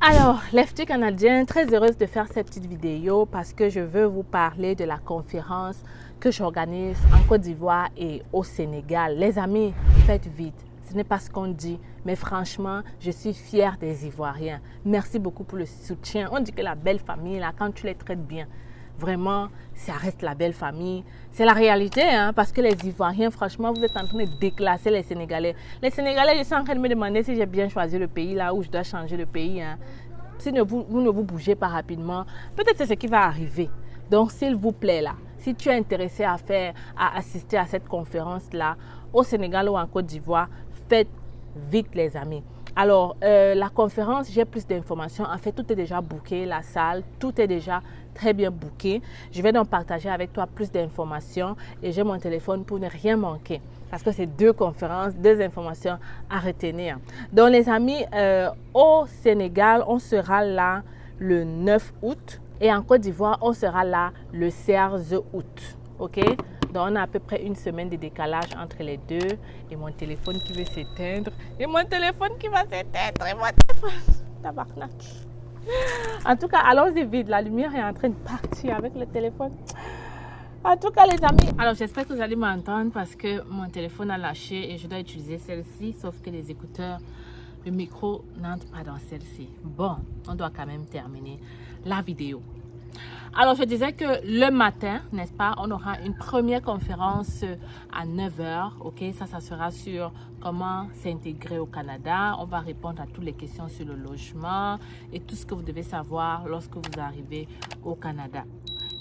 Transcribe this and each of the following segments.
Alors, l'FT canadien, très heureuse de faire cette petite vidéo parce que je veux vous parler de la conférence que j'organise en Côte d'Ivoire et au Sénégal. Les amis, faites vite. Ce n'est pas ce qu'on dit, mais franchement, je suis fière des Ivoiriens. Merci beaucoup pour le soutien. On dit que la belle famille, là, quand tu les traites bien, vraiment, ça reste la belle famille. C'est la réalité, hein, parce que les Ivoiriens, franchement, vous êtes en train de déclasser les Sénégalais. Les Sénégalais, je suis en train de me demander si j'ai bien choisi le pays là où je dois changer le pays. Hein. Si vous ne vous bougez pas rapidement, peut-être c'est ce qui va arriver. Donc, s'il vous plaît, là, si tu es intéressé à assister à cette conférence-là, au Sénégal ou en Côte d'Ivoire, faites vite, les amis. Alors, la conférence, j'ai plus d'informations. En fait, tout est déjà booké, la salle, tout est déjà très bien booké. Je vais donc partager avec toi plus d'informations et j'ai mon téléphone pour ne rien manquer. Parce que c'est deux conférences, deux informations à retenir. Donc, les amis, au Sénégal, on sera là le 9 août et en Côte d'Ivoire, on sera là le 16 août. OK? Donc, on a à peu près une semaine de décalage entre les deux. Et mon téléphone qui veut s'éteindre. Et mon téléphone qui va s'éteindre. Et mon téléphone. Tabarnak. En tout cas, allons-y vite. La lumière est en train de partir avec le téléphone. En tout cas, les amis. Alors, j'espère que vous allez m'entendre parce que mon téléphone a lâché et je dois utiliser celle-ci. Sauf que les écouteurs, le micro n'entre pas dans celle-ci. Bon, on doit quand même terminer la vidéo. Alors, je disais que le matin, n'est-ce pas, on aura une première conférence à 9 h. OK, ça sera sur comment s'intégrer au Canada. On va répondre à toutes les questions sur le logement et tout ce que vous devez savoir lorsque vous arrivez au Canada.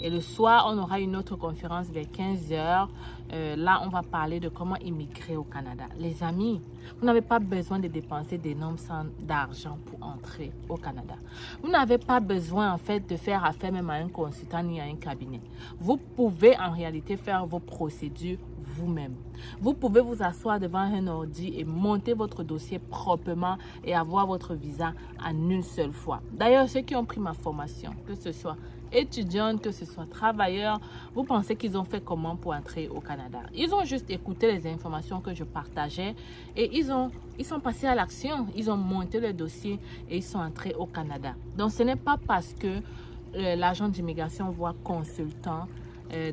Et le soir, on aura une autre conférence vers 15 h. Là, on va parler de comment immigrer au Canada. Les amis, vous n'avez pas besoin de dépenser d'énormes sommes d'argent pour entrer au Canada. Vous n'avez pas besoin, en fait, de faire affaire même à un consultant ni à un cabinet. Vous pouvez, en réalité, faire vos procédures vous-même. Vous pouvez vous asseoir devant un ordi et monter votre dossier proprement et avoir votre visa en une seule fois. D'ailleurs, ceux qui ont pris ma formation, que ce soit étudiants, que ce soit travailleurs, vous pensez qu'ils ont fait comment pour entrer au Canada? Ils ont juste écouté les informations que je partageais et ils sont passés à l'action. Ils ont monté le dossier et ils sont entrés au Canada. Donc, ce n'est pas parce que l'agent d'immigration voit consultant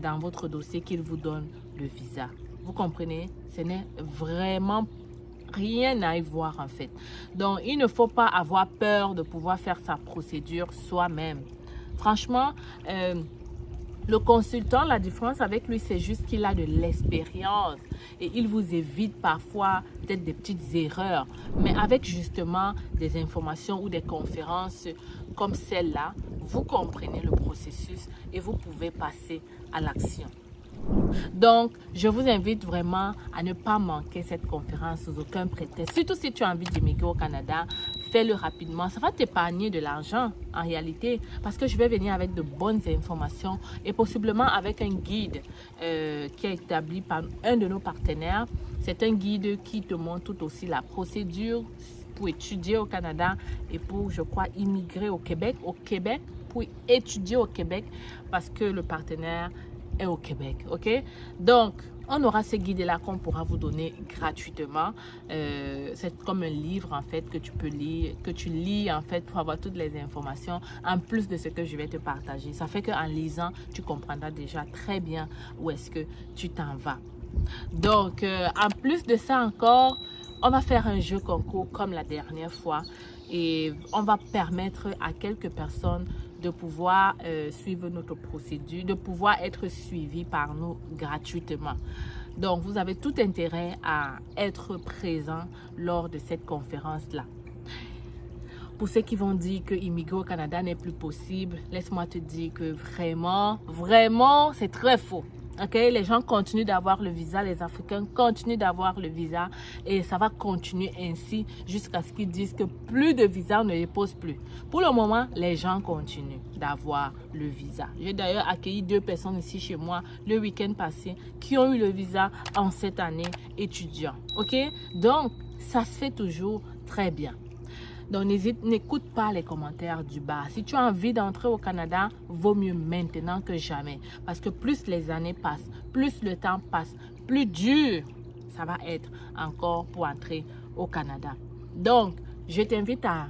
dans votre dossier qu'il vous donne le visa. Vous comprenez? Ce n'est vraiment rien à y voir en fait. Donc, il ne faut pas avoir peur de pouvoir faire sa procédure soi-même. Franchement, le consultant, la différence avec lui, c'est juste qu'il a de l'expérience et il vous évite parfois peut-être des petites erreurs. Mais avec justement des informations ou des conférences comme celle-là, vous comprenez le processus et vous pouvez passer à l'action. Donc, je vous invite vraiment à ne pas manquer cette conférence sous aucun prétexte. Surtout si tu as envie d'immigrer au Canada, fais-le rapidement. Ça va t'épargner de l'argent en réalité parce que je vais venir avec de bonnes informations et possiblement avec un guide qui est établi par un de nos partenaires. C'est un guide qui te montre tout aussi la procédure pour étudier au Canada et pour, je crois, immigrer au Québec. Pour étudier au Québec parce que le partenaire est au Québec, ok? Donc, on aura ce guide-là qu'on pourra vous donner gratuitement. C'est comme un livre, en fait, que tu lis, en fait, pour avoir toutes les informations, en plus de ce que je vais te partager. Ça fait qu'en lisant, tu comprendras déjà très bien où est-ce que tu t'en vas. Donc, en plus de ça encore, on va faire un jeu concours comme la dernière fois et on va permettre à quelques personnes de pouvoir suivre notre procédure, de pouvoir être suivi par nous gratuitement. Donc, vous avez tout intérêt à être présent lors de cette conférence-là. Pour ceux qui vont dire que immigrer au Canada n'est plus possible, laisse-moi te dire que vraiment, c'est très faux. Okay? Les gens continuent d'avoir le visa, les Africains continuent d'avoir le visa et ça va continuer ainsi jusqu'à ce qu'ils disent que plus de visa, on ne les pose plus. Pour le moment, les gens continuent d'avoir le visa. J'ai d'ailleurs accueilli 2 personnes ici chez moi le week-end passé qui ont eu le visa en cette année étudiant. Ok? Donc, ça se fait toujours très bien. Donc, n'écoute pas les commentaires du bas. Si tu as envie d'entrer au Canada, vaut mieux maintenant que jamais. Parce que plus les années passent, plus le temps passe, plus dur ça va être encore pour entrer au Canada. Donc, je t'invite à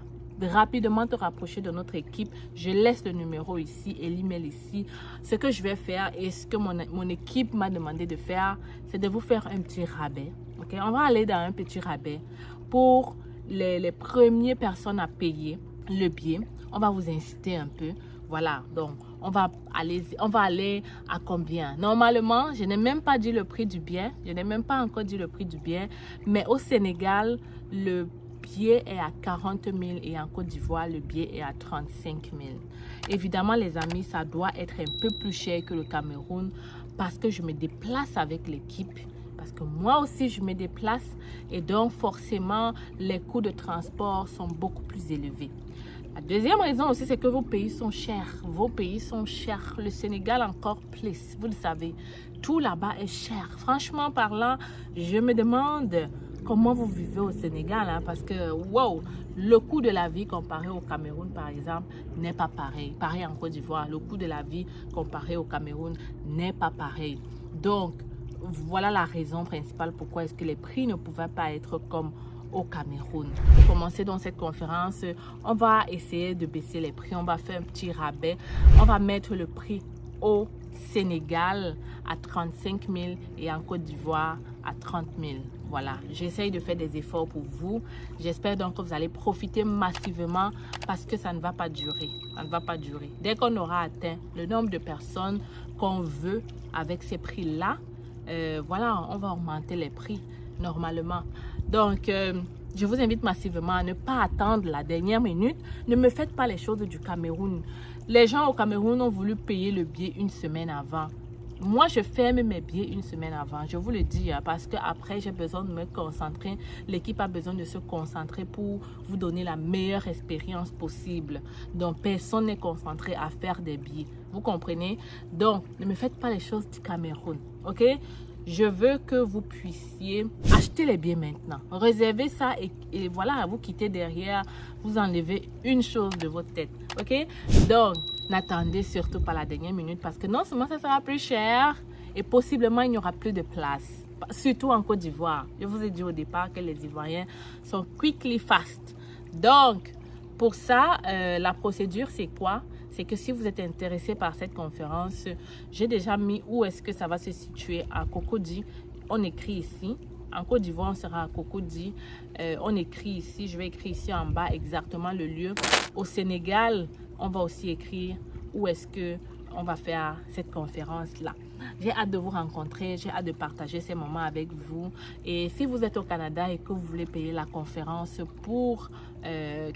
rapidement te rapprocher de notre équipe, je laisse le numéro ici et l'email ici. Ce que je vais faire et ce que mon équipe m'a demandé de faire, c'est de vous faire un petit rabais. Okay? On va aller dans un petit rabais pour les premières personnes à payer le billet. On va vous inciter un peu. Voilà, donc on va aller à combien? Normalement, je n'ai même pas dit le prix du billet. Je n'ai même pas encore dit le prix du billet. Mais au Sénégal, le billet est à 40 000 et en Côte d'Ivoire, le billet est à 35 000. Évidemment, les amis, ça doit être un peu plus cher que le Cameroun parce que je me déplace avec l'équipe. Parce que moi aussi, je me déplace et donc forcément, les coûts de transport sont beaucoup plus élevés. La deuxième raison aussi, c'est que vos pays sont chers. Vos pays sont chers. Le Sénégal encore plus. Vous le savez, tout là-bas est cher. Franchement parlant, je me demande comment vous vivez au Sénégal. Hein, parce que, wow, le coût de la vie comparé au Cameroun, par exemple, n'est pas pareil. Pareil en Côte d'Ivoire, le coût de la vie comparé au Cameroun n'est pas pareil. Donc, voilà la raison principale pourquoi est-ce que les prix ne pouvaient pas être comme au Cameroun. Pour commencer dans cette conférence, on va essayer de baisser les prix. On va faire un petit rabais. On va mettre le prix au Sénégal à 35 000 et en Côte d'Ivoire à 30 000. Voilà, j'essaye de faire des efforts pour vous. J'espère donc que vous allez profiter massivement parce que ça ne va pas durer. Ça ne va pas durer. Dès qu'on aura atteint le nombre de personnes qu'on veut avec ces prix-là, voilà, on va augmenter les prix normalement. Donc, je vous invite massivement à ne pas attendre la dernière minute. Ne me faites pas les choses du Cameroun. Les gens au Cameroun ont voulu payer le billet une semaine avant. Moi, je ferme mes billets une semaine avant. Je vous le dis, hein, parce qu'après, j'ai besoin de me concentrer. L'équipe a besoin de se concentrer pour vous donner la meilleure expérience possible. Donc, personne n'est concentré à faire des billets. Vous comprenez? Donc, ne me faites pas les choses du Cameroun. OK? Je veux que vous puissiez acheter les billets maintenant. Réservez ça et voilà, vous quittez derrière, vous enlevez une chose de votre tête. OK? Donc, n'attendez surtout pas la dernière minute parce que non seulement ça sera plus cher et possiblement il n'y aura plus de place. Surtout en Côte d'Ivoire. Je vous ai dit au départ que les Ivoiriens sont quickly fast. Donc, pour ça, la procédure, c'est quoi? C'est que si vous êtes intéressé par cette conférence, j'ai déjà mis où est-ce que ça va se situer à Cocody. On écrit ici. En Côte d'Ivoire, on sera à Cocody. On écrit ici. Je vais écrire ici en bas exactement le lieu. Au Sénégal, on va aussi écrire où est-ce que on va faire cette conférence-là. J'ai hâte de vous rencontrer, j'ai hâte de partager ces moments avec vous. Et si vous êtes au Canada et que vous voulez payer la conférence pour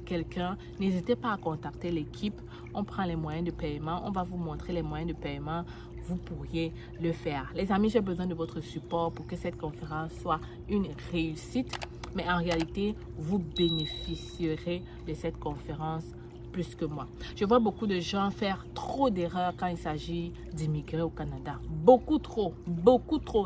quelqu'un, n'hésitez pas à contacter l'équipe. On prend les moyens de paiement, on va vous montrer les moyens de paiement. Vous pourriez le faire. Les amis, j'ai besoin de votre support pour que cette conférence soit une réussite. Mais en réalité, vous bénéficierez de cette conférence plus que moi. Je vois beaucoup de gens faire trop d'erreurs quand il s'agit d'immigrer au Canada. Beaucoup trop.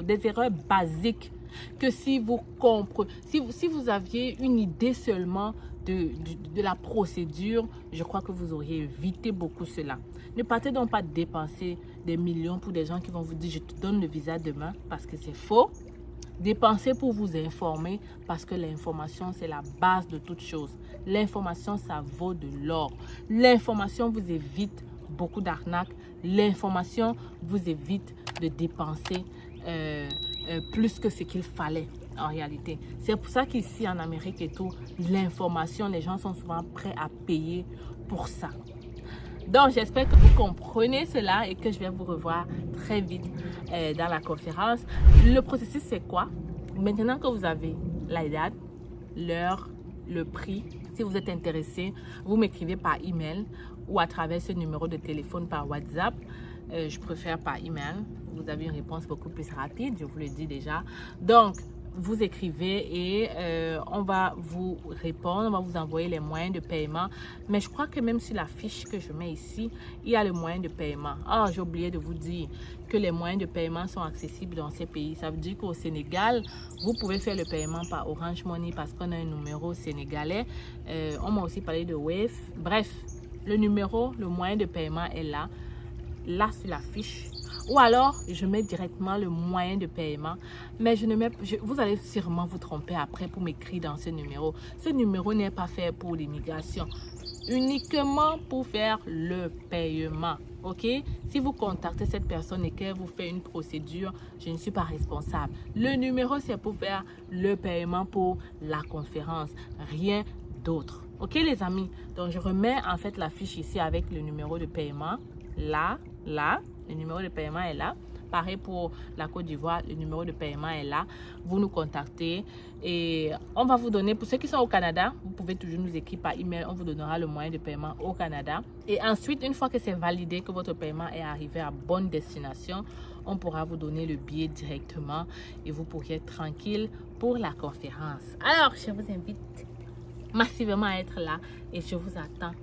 Des erreurs basiques que si vous comprenez, si vous aviez une idée seulement de la procédure, je crois que vous auriez évité beaucoup cela. Ne partez donc pas dépenser des millions pour des gens qui vont vous dire « je te donne le visa demain » parce que c'est faux. Dépensez pour vous informer parce que l'information, c'est la base de toute chose. L'information, ça vaut de l'or. L'information vous évite beaucoup d'arnaques. L'information vous évite de dépenser plus que ce qu'il fallait en réalité. C'est pour ça qu'ici en Amérique et tout, l'information, les gens sont souvent prêts à payer pour ça. Donc, j'espère que vous comprenez cela et que je vais vous revoir très vite dans la conférence. Le processus, c'est quoi? Maintenant que vous avez la date, l'heure, le prix, si vous êtes intéressé, vous m'écrivez par email ou à travers ce numéro de téléphone par WhatsApp. Je préfère par email. Vous avez une réponse beaucoup plus rapide, je vous le dis déjà. Donc, vous écrivez et on va vous répondre, on va vous envoyer les moyens de paiement. Mais je crois que même sur la fiche que je mets ici, il y a le moyen de paiement. Ah, j'ai oublié de vous dire que les moyens de paiement sont accessibles dans ces pays. Ça veut dire qu'au Sénégal, vous pouvez faire le paiement par Orange Money parce qu'on a un numéro sénégalais. On m'a aussi parlé de Wave. Bref, le numéro, le moyen de paiement est là. Là, sur la fiche. Ou alors, je mets directement le moyen de paiement. Mais je ne mets, vous allez sûrement vous tromper après pour m'écrire dans ce numéro. Ce numéro n'est pas fait pour l'immigration. Uniquement pour faire le paiement. Ok? Si vous contactez cette personne et qu'elle vous fait une procédure, je ne suis pas responsable. Le numéro, c'est pour faire le paiement pour la conférence. Rien d'autre. Ok, les amis? Donc, je remets en fait la fiche ici avec le numéro de paiement. Là. Le numéro de paiement est là. Pareil pour la Côte d'Ivoire, le numéro de paiement est là. Vous nous contactez et on va vous donner, pour ceux qui sont au Canada, vous pouvez toujours nous écrire par email. On vous donnera le moyen de paiement au Canada. Et ensuite, une fois que c'est validé, que votre paiement est arrivé à bonne destination, on pourra vous donner le billet directement et vous pourrez être tranquille pour la conférence. Alors, je vous invite massivement à être là et je vous attends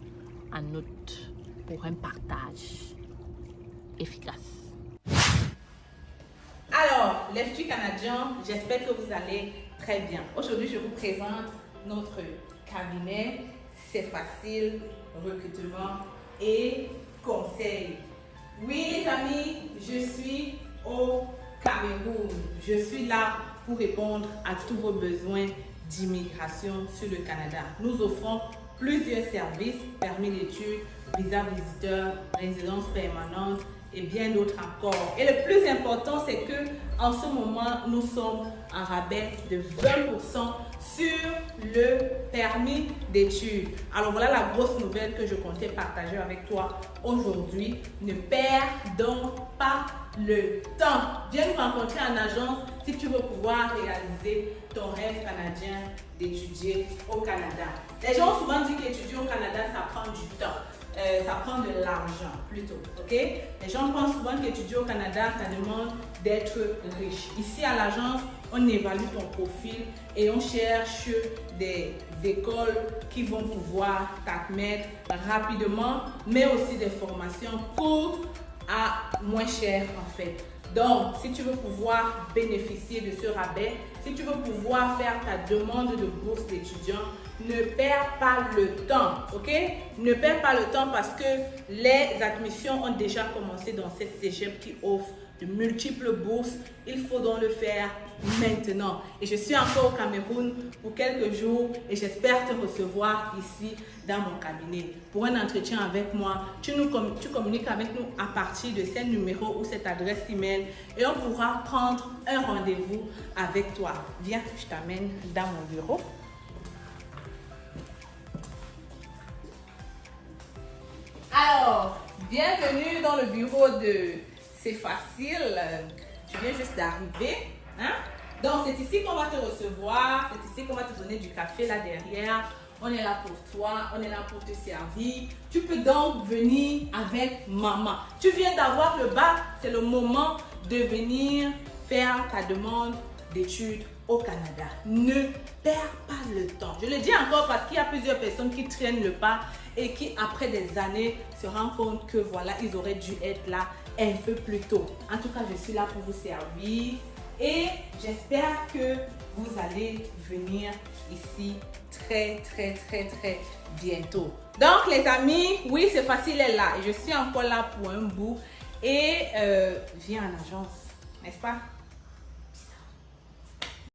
en août pour un partage efficace. Alors, les futurs Canadiens, j'espère que vous allez très bien. Aujourd'hui, je vous présente notre cabinet. C'est facile, recrutement et conseil. Oui, les amis, je suis au Cameroun. Je suis là pour répondre à tous vos besoins d'immigration sur le Canada. Nous offrons plusieurs services, permis d'études, visa visiteur, résidence permanente et bien d'autres encore. Et le plus important, c'est que en ce moment, nous sommes en rabais de 20% sur le permis d'études. Alors voilà la grosse nouvelle que je comptais partager avec toi aujourd'hui. Ne perds donc pas le temps. Viens nous rencontrer en agence si tu veux pouvoir réaliser ton rêve canadien d'étudier au Canada. Les gens ont souvent dit qu'étudier au Canada, ça prend du temps. Ça prend de l'argent plutôt, ok? Les gens pensent souvent qu'étudier au Canada, ça demande d'être riche. Ici à l'agence, on évalue ton profil et on cherche des écoles qui vont pouvoir t'admettre rapidement, mais aussi des formations courtes à moins cher en fait. Donc, si tu veux pouvoir bénéficier de ce rabais, si tu veux pouvoir faire ta demande de bourse d'étudiant, ne perds pas le temps, ok? Ne perds pas le temps parce que les admissions ont déjà commencé dans cette cégep qui offre de multiples bourses. Il faut donc le faire maintenant. Et je suis encore au Cameroun pour quelques jours et j'espère te recevoir ici dans mon cabinet pour un entretien avec moi. Tu communiques avec nous à partir de ce numéro ou cette adresse email et on pourra prendre un rendez-vous avec toi. Viens, je t'amène dans mon bureau. Alors, bienvenue dans le bureau de C'est facile. Tu viens juste d'arriver. Hein? Donc, c'est ici qu'on va te recevoir. C'est ici qu'on va te donner du café là derrière. On est là pour toi. On est là pour te servir. Tu peux donc venir avec maman. Tu viens d'avoir le bac. C'est le moment de venir faire ta demande d'études au Canada. Ne perds pas le temps. Je le dis encore parce qu'il y a plusieurs personnes qui traînent le pas et qui, après des années, se rendent compte que voilà, ils auraient dû être là un peu plus tôt. En tout cas, je suis là pour vous servir et j'espère que vous allez venir ici très bientôt. Donc, les amis, oui, c'est facile, elle est là. Et je suis encore là pour un bout et viens en agence, n'est-ce pas?